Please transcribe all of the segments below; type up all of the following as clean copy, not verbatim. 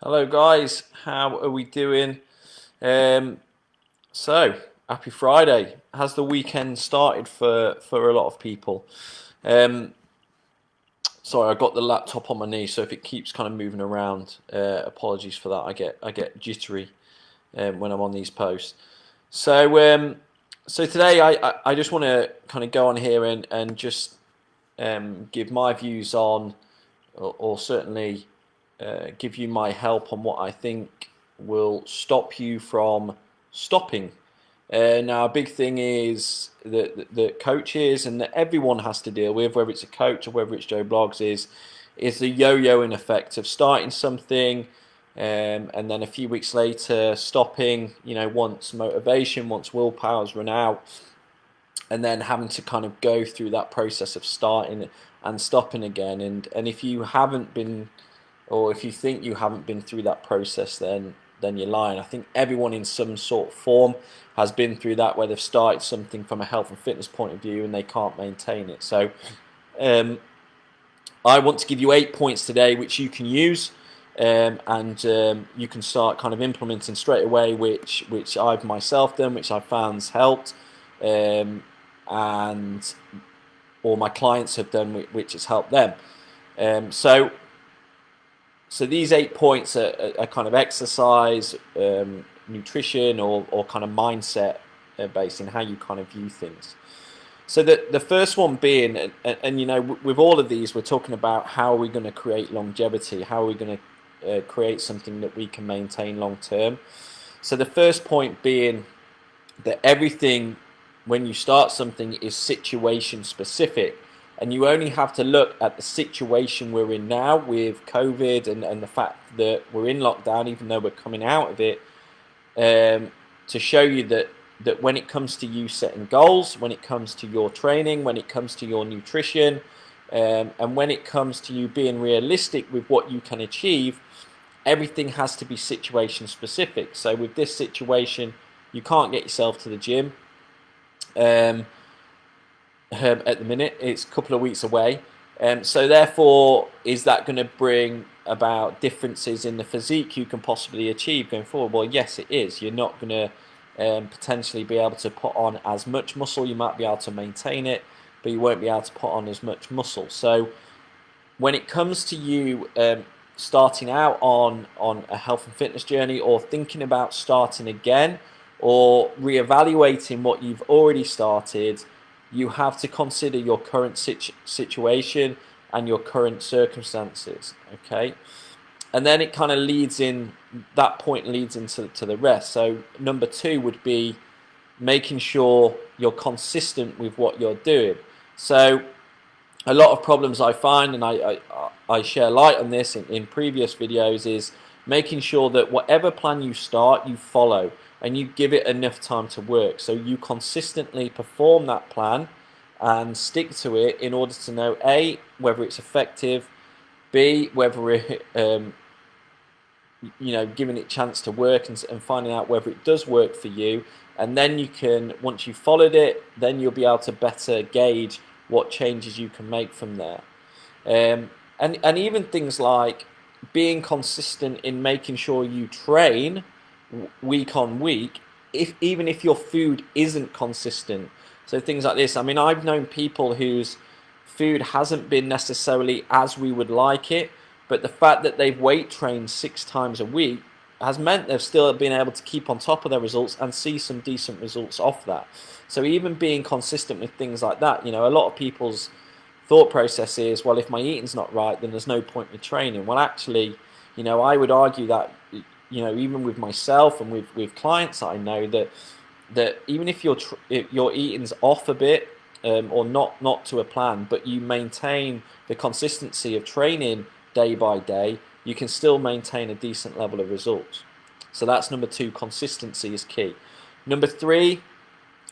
Hello guys, how are we doing? Um, Happy Friday. Has the weekend started for a lot of people? Um, Sorry, I got the laptop on my knee, so if it keeps kind of moving around, apologies for that. I get jittery when I'm on these posts. So so today I just want to kind of go on here and just give my views on, or certainly give you my help on what I think will stop you from stopping. Now, a big thing is that coaches and that everyone has to deal with, whether it's a coach or whether it's Joe Bloggs, is the yo-yoing effect of starting something and then a few weeks later stopping. Once motivation, once willpower's run out, and then having to kind of go through that process of starting and stopping again. And if you haven't been, or if you think you haven't been through that process, then you're lying. I think everyone in some sort of form has been through that, where they've started something from a health and fitness point of view and they can't maintain it. So um, I want to give you 8 points today which you can use, and you can start kind of implementing straight away, which I've myself done, which I've found has helped, and or my clients have done, which has helped them. So these 8 points are kind of exercise, nutrition, or kind of mindset based in how you kind of view things. So the first one being, and with all of these, we're talking about how are we going to create longevity, how are we going to create something that we can maintain long term. So the first point being that everything, when you start something, is situation specific. And you only have to look at the situation we're in now with COVID and the fact that we're in lockdown, even though we're coming out of it, to show you that when it comes to you setting goals, when it comes to your training, when it comes to your nutrition, and when it comes to you being realistic with what you can achieve, everything has to be situation specific. So with this situation, you can't get yourself to the gym. At the minute, it's a couple of weeks away. So therefore, is that going to bring about differences in the physique you can possibly achieve going forward? Well, yes, it is. You're not going to potentially be able to put on as much muscle. You might be able to maintain it, but you won't be able to put on as much muscle. So when it comes to you starting out on a health and fitness journey, or thinking about starting again, or reevaluating what you've already started, you have to consider your current situation and your current circumstances. Okay, and then it kind of leads in, that point leads into the rest. So number 2 would be making sure you're consistent with what you're doing. So a lot of problems I find, and I share light on this in previous videos, is making sure that whatever plan you start, you follow, and you give it enough time to work. So you consistently perform that plan and stick to it in order to know, A, whether it's effective, B, whether it, giving it a chance to work, and finding out whether it does work for you. And then you can, once you've followed it, then you'll be able to better gauge what changes you can make from there. And even things like being consistent in making sure you train week on week, even if your food isn't consistent. So things like this. I mean, I've known people whose food hasn't been necessarily as we would like it, but the fact that they've weight trained 6 times a week has meant they've still been able to keep on top of their results and see some decent results off that. So even being consistent with things like that, a lot of people's thought process is, well, if my eating's not right, then there's no point in training. Well, actually, I would argue that, even with myself and with clients that I know, that even if your eating's off a bit, or not to a plan, but you maintain the consistency of training day by day, you can still maintain a decent level of results. So that's number 2. Consistency is key. Number 3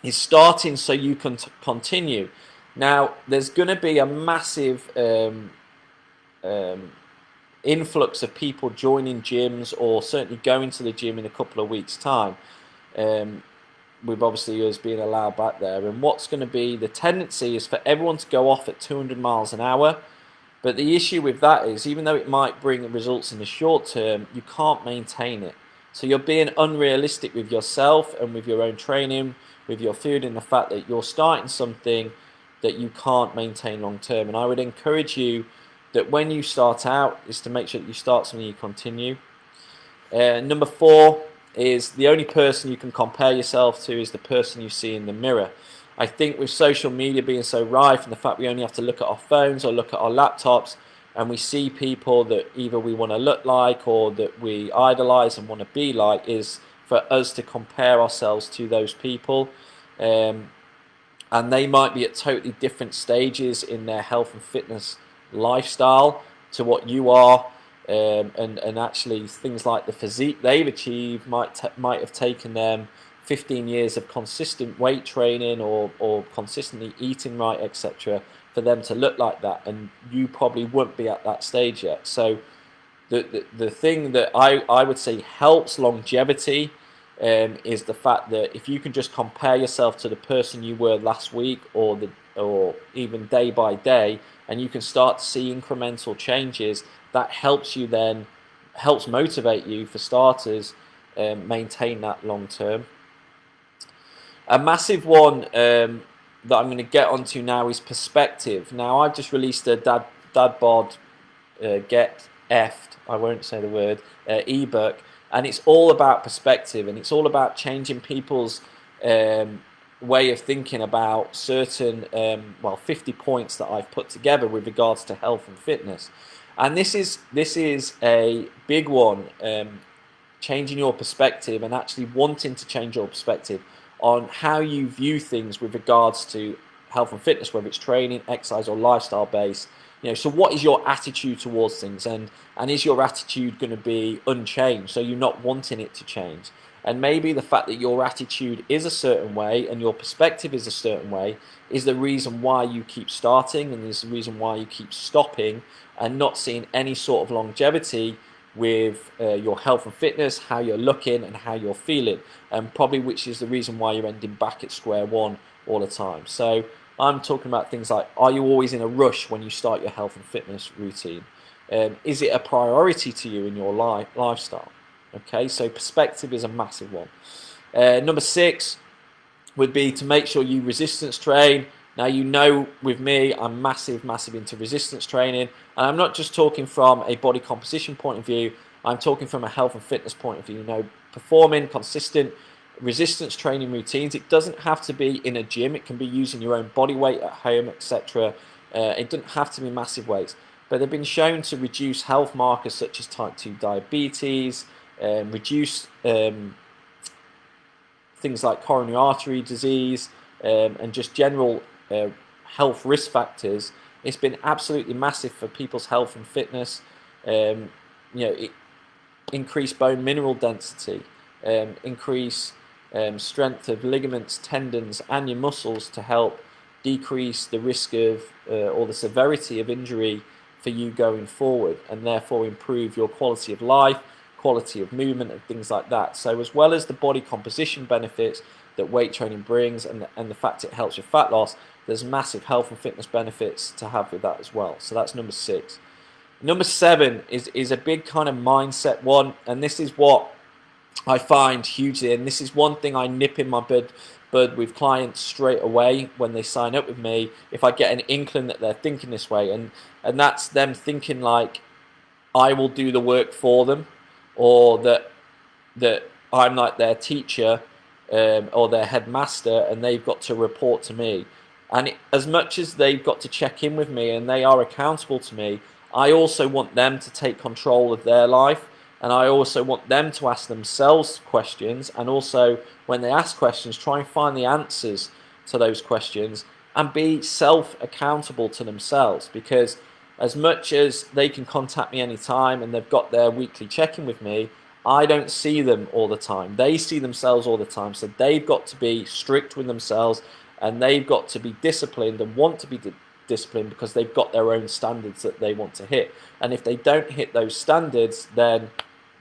is starting so you can continue. Now, there's going to be a massive influx of people joining gyms, or certainly going to the gym in a couple of weeks' time, with obviously us being allowed back there. And what's going to be the tendency is for everyone to go off at 200 miles an hour, But the issue with that is, even though it might bring results in the short term, you can't maintain it. So you're being unrealistic with yourself and with your own training, with your food, and the fact that you're starting something that you can't maintain long term. And I would encourage you that when you start out, is to make sure that you start something you continue. Number 4 is the only person you can compare yourself to is the person you see in the mirror. I think with social media being so rife and the fact we only have to look at our phones or look at our laptops, and we see people that either we want to look like or that we idolize and want to be like, is for us to compare ourselves to those people. And they might be at totally different stages in their health and fitness lifestyle to what you are. And actually things like the physique they've achieved might have taken them 15 years of consistent weight training or consistently eating right, etc., for them to look like that, and you probably won't be at that stage yet. So the thing that I would say helps longevity is the fact that if you can just compare yourself to the person you were last week or even day by day, and you can start to see incremental changes, that helps motivate you, for starters, maintain that long term. A massive one that I'm going to get onto now is perspective. Now, I've just released a dad bod get effed, I won't say the word, ebook, and it's all about perspective, and it's all about changing people's way of thinking about certain 50 points that I've put together with regards to health and fitness. And this is a big one, changing your perspective and actually wanting to change your perspective on how you view things with regards to health and fitness, whether it's training, exercise, or lifestyle based. So what is your attitude towards things, and is your attitude going to be unchanged? So you're not wanting it to change. And maybe the fact that your attitude is a certain way and your perspective is a certain way is the reason why you keep starting, and is the reason why you keep stopping and not seeing any sort of longevity with your health and fitness, how you're looking and how you're feeling, and probably which is the reason why you're ending back at square one all the time. So I'm talking about things like, are you always in a rush when you start your health and fitness routine? Is it a priority to you in your lifestyle? Okay, so perspective is a massive one. Number 6 would be to make sure you resistance train. Now, with me, I'm massive into resistance training, and I'm not just talking from a body composition point of view, I'm talking from a health and fitness point of view. Performing consistent resistance training routines. It doesn't have to be in a gym, it can be using your own body weight at home, etc. It doesn't have to be massive weights, but they've been shown to reduce health markers such as type 2 diabetes, reduce things like coronary artery disease, and just general health risk factors. It's been absolutely massive for people's health and fitness. It increase bone mineral density, increase strength of ligaments, tendons, and your muscles to help decrease the risk of or the severity of injury for you going forward, and therefore improve your quality of life, quality of movement, and things like that. So as well as the body composition benefits that weight training brings, and the fact it helps with fat loss, there's massive health and fitness benefits to have with that as well. So that's number 6. Number 7 is a big kind of mindset one, and this is what I find hugely, and this is one thing I nip in my bud with clients straight away when they sign up with me, if I get an inkling that they're thinking this way, and that's them thinking like I will do the work for them, or that I'm like their teacher or their headmaster, and they've got to report to me. And as much as they've got to check in with me and they are accountable to me, I also want them to take control of their life, and I also want them to ask themselves questions, and also when they ask questions, try and find the answers to those questions and be self-accountable to themselves. Because as much as they can contact me anytime and they've got their weekly check-in with me, I don't see them all the time. They see themselves all the time. So they've got to be strict with themselves, and they've got to be disciplined and want to be disciplined, because they've got their own standards that they want to hit. And if they don't hit those standards, then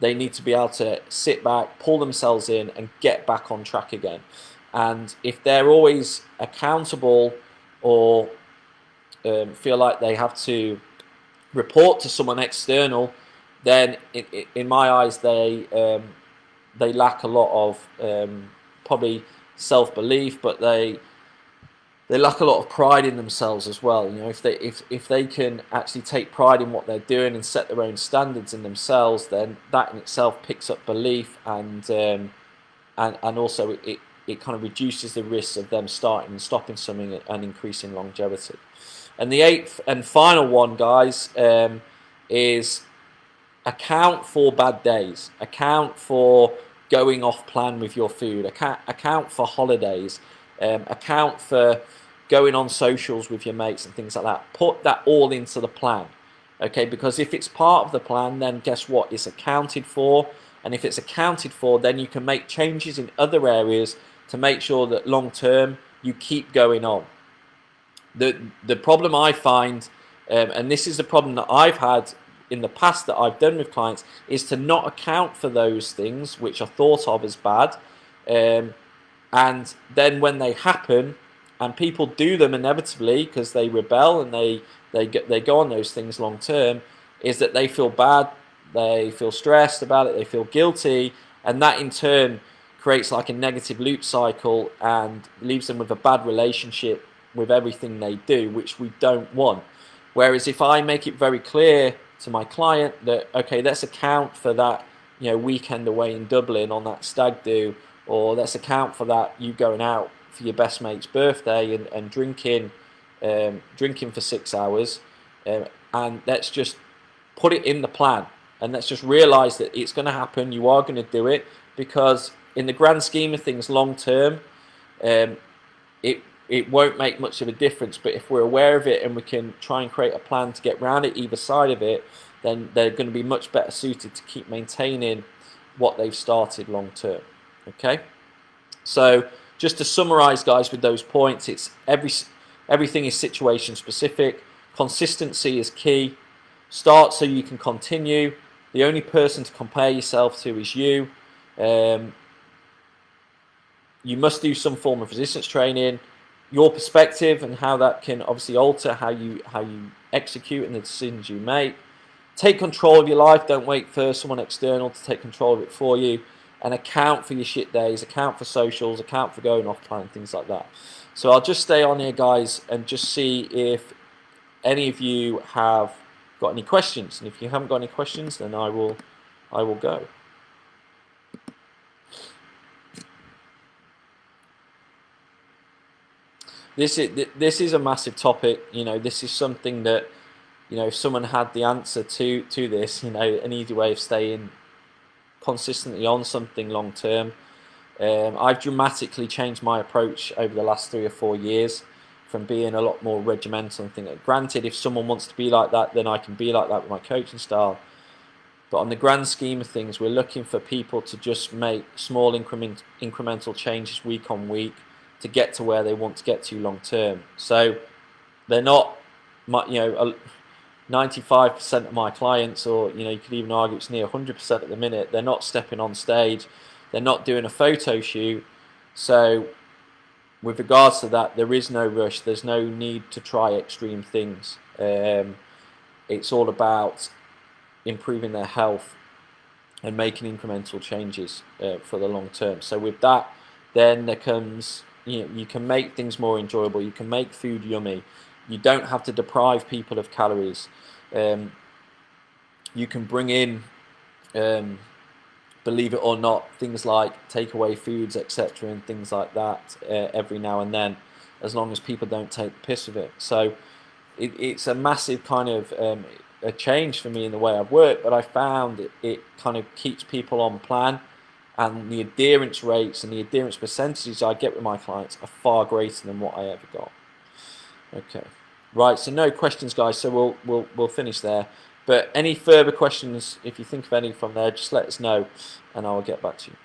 they need to be able to sit back, pull themselves in, and get back on track again. And if they're always accountable or feel like they have to report to someone external, then in my eyes they lack a lot of probably self-belief, but they lack a lot of pride in themselves as well. You know, if they can actually take pride in what they're doing and set their own standards in themselves, then that in itself picks up belief, and also it kind of reduces the risks of them starting and stopping something and increasing longevity. And the eighth and final one, guys, is account for bad days, account for going off plan with your food, account for holidays, account for going on socials with your mates and things like that. Put that all into the plan, okay? Because if it's part of the plan, then guess what? It's accounted for, and if it's accounted for, then you can make changes in other areas to make sure that long term you keep going on. The problem I find, and this is the problem that I've had in the past that I've done with clients, is to not account for those things which are thought of as bad, and then when they happen, and people do them inevitably because they rebel and they go on those things long term, is that they feel bad, they feel stressed about it, they feel guilty, and that in turn creates like a negative loop cycle and leaves them with a bad relationship with everything they do, which we don't want. Whereas if I make it very clear to my client that, okay, let's account for that, you know, weekend away in Dublin on that stag do, or let's account for that you going out for your best mate's birthday and drinking for 6 hours, and let's just put it in the plan, and let's just realize that it's going to happen, you are going to do it, because in the grand scheme of things long term, it won't make much of a difference, but if we're aware of it and we can try and create a plan to get around it either side of it, then they're going to be much better suited to keep maintaining what they've started long term. Okay, so just to summarize, guys, with those points, it's everything is situation specific. Consistency is key. Start so you can continue. The only person to compare yourself to is you. You must do some form of resistance training. Your perspective and how that can obviously alter how you execute and the decisions you make. Take control of your life. Don't wait for someone external to take control of it for you. And account for your shit days, account for socials, account for going off plan, things like that. So I'll just stay on here, guys, and just see if any of you have got any questions. And if you haven't got any questions, then I will go. This is a massive topic. You know, this is something that, you know, if someone had the answer to this, you know, an easy way of staying consistently on something long term. I've dramatically changed my approach over the last 3 or 4 years, from being a lot more regimental and things. Granted, if someone wants to be like that, then I can be like that with my coaching style. But on the grand scheme of things, we're looking for people to just make small incremental changes week on week to get to where they want to get to long term. So they're not, you know, 95% of my clients, or, you know, you could even argue it's near 100% at the minute, they're not stepping on stage, they're not doing a photo shoot. So with regards to that, there is no rush, there's no need to try extreme things. It's all about improving their health and making incremental changes for the long term. So with that, then there comes, you know, you can make things more enjoyable, you can make food yummy, you don't have to deprive people of calories. You can bring in, believe it or not, things like takeaway foods, etc., and things like that every now and then, as long as people don't take the piss of it. So it's a massive kind of a change for me in the way I've worked, but I found it kind of keeps people on plan, and the adherence rates and the adherence percentages I get with my clients are far greater than what I ever got. Okay, right. So no questions, guys. So we'll finish there. But any further questions, if you think of any from there, just let us know, and I will get back to you.